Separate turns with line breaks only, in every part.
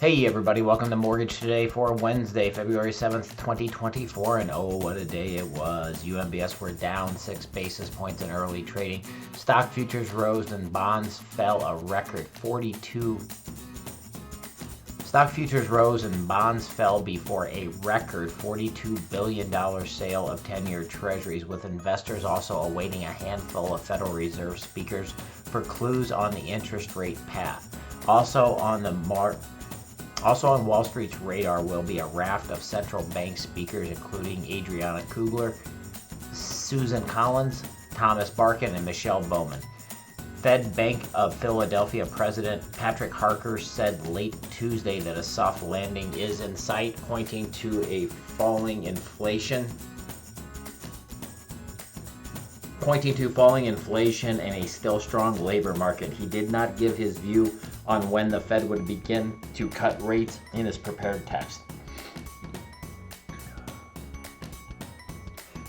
Hey everybody, welcome to Mortgage Today for Wednesday, February 7th, 2024, and oh, what a day it was. UMBS were down 6 basis points in early trading. Stock futures rose and bonds fell a record 42. Stock futures rose and bonds fell before a record $42 billion sale of 10-year Treasuries, with investors also awaiting a handful of Federal Reserve speakers for clues on the interest rate path. Also on Wall Street's radar will be a raft of central bank speakers, including Adriana Kugler, Susan Collins, Thomas Barkin, and Michelle Bowman. Fed Bank of Philadelphia President Patrick Harker said late Tuesday that a soft landing is in sight, pointing to falling inflation and a still strong labor market. He did not give his view on when the Fed would begin to cut rates in his prepared text.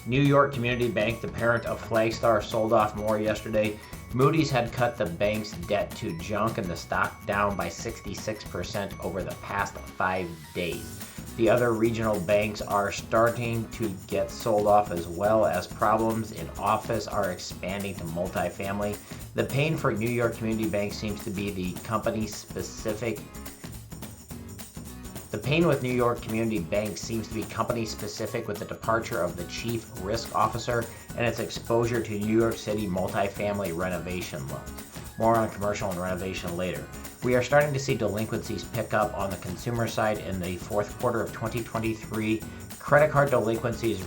New York Community Bank, the parent of Flagstar, sold off more yesterday. Moody's had cut the bank's debt to junk and the stock down by 66% over the past 5 days. The other regional banks are starting to get sold off, as well as problems in office are expanding to multifamily. The pain for New York Community Bank seems to be the company-specific. The pain with New York Community Bank seems to be company-specific, with the departure of the chief risk officer and its exposure to New York City multifamily renovation loans. More on commercial and renovation later. We are starting to see delinquencies pick up on the consumer side in the fourth quarter of 2023. Credit card delinquencies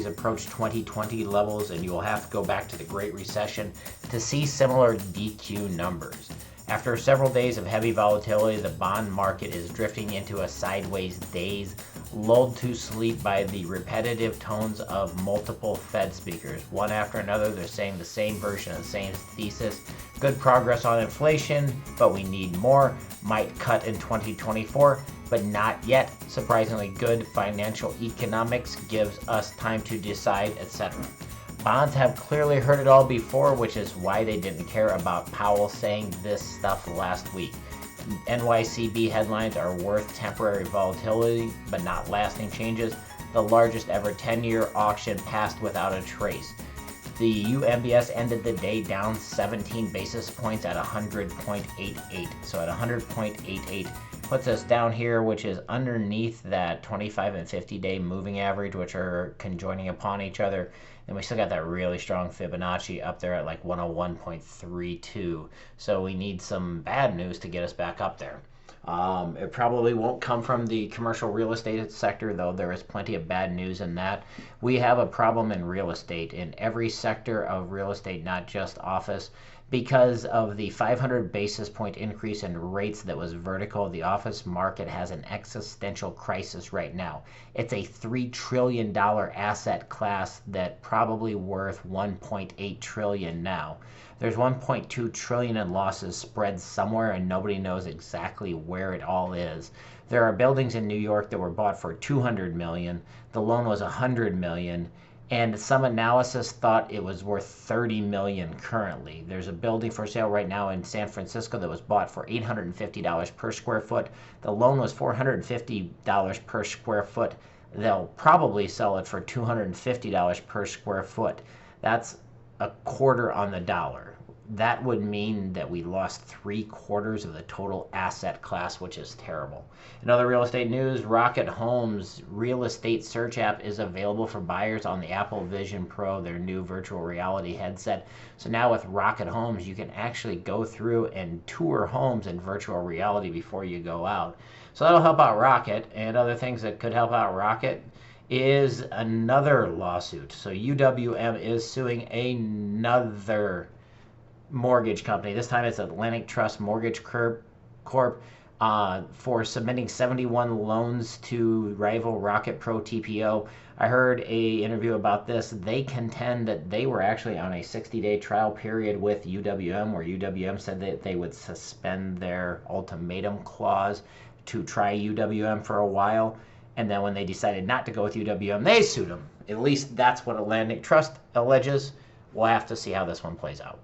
approached 2020 levels, and you will have to go back to the Great Recession to see similar DQ numbers. After several days of heavy volatility, the bond market is drifting into a sideways daze, lulled to sleep by the repetitive tones of multiple Fed speakers. One after another, they're saying the same version of the same thesis. Good progress on inflation, but we need more. Might cut in 2024, but not yet. Surprisingly good financial economics gives us time to decide, etc. Bonds have clearly heard it all before, which is why they didn't care about Powell saying this stuff last week. NYCB headlines are worth temporary volatility, but not lasting changes. The largest ever 10-year auction passed without a trace. The UMBS ended the day down 17 basis points at 100.88. So at 100.88 puts us down here, which is underneath that 25 and 50-day moving average, which are conjoining upon each other. And we still got that really strong Fibonacci up there at like 101.32. So we need some bad news to get us back up there. It probably won't come from the commercial real estate sector, though there is plenty of bad news in that. We have a problem in real estate, in every sector of real estate, not just office. Because of the 500 basis point increase in rates that was vertical, the office market has an existential crisis right now. It's a $3 trillion asset class that probably worth $1.8 trillion now. There's $1.2 trillion in losses spread somewhere, and nobody knows exactly where it all is. There are buildings in New York that were bought for $200 million. The loan was $100 million. And some analysis thought it was worth $30 million currently. There's a building for sale right now in San Francisco that was bought for $850 per square foot. The loan was $450 per square foot. They'll probably sell it for $250 per square foot. That's a quarter on the dollar. That would mean that we lost 3/4 of the total asset class, which is terrible. In other real estate news, Rocket Homes real estate search app is available for buyers on the Apple Vision Pro, their new virtual reality headset. So now with Rocket Homes, you can actually go through and tour homes in virtual reality before you go out. So that'll help out Rocket. And other things that could help out Rocket is another lawsuit. So UWM is suing another mortgage company. This time it's Atlantic Trust Mortgage Corp, for submitting 71 loans to rival Rocket Pro TPO. I heard a interview about this. They contend that they were actually on a 60-day trial period with UWM, where UWM said that they would suspend their ultimatum clause to try UWM for a while. And then when they decided not to go with UWM, they sued them. At least that's what Atlantic Trust alleges. We'll have to see how this one plays out.